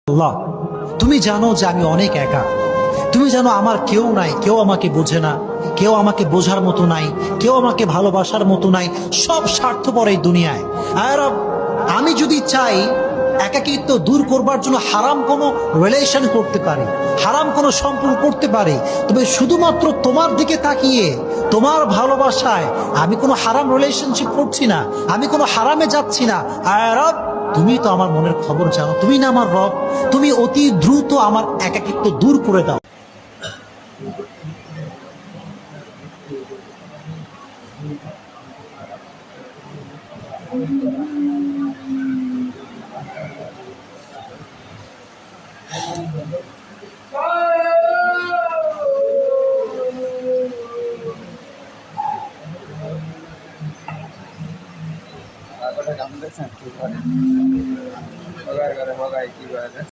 আল্লাহ, তুমি জানো যে আমি অনেক একা। তুমি জানো আমার কেউ নাই, কেউ আমাকে বোঝে না, কেউ আমাকে বোঝার মতো নাই, কেউ আমাকে ভালোবাসার মতো নাই। সব স্বার্থপর এই দুনিয়ায়। আর আমি যদি চাই একাকিত্ব দূর করবার জন্য হারাম কোনো রিলেশন করতে পারি, হারাম কোনো সম্পর্ক করতে পারি, তবে শুধুমাত্র তোমার দিকে তাকিয়ে তোমার ভালোবাসায় আমি কোনো হারাম রিলেশনশিপ করছি না, আমি কোনো হারামে যাচ্ছি না। আর তুমি তো আমার মনের খবর জানো, তুমি না আমার রব, তুমি অতি দ্রুত আমার একাকিত্ব দূর করে দাও। কাম দেখছেন কি করে? কি করে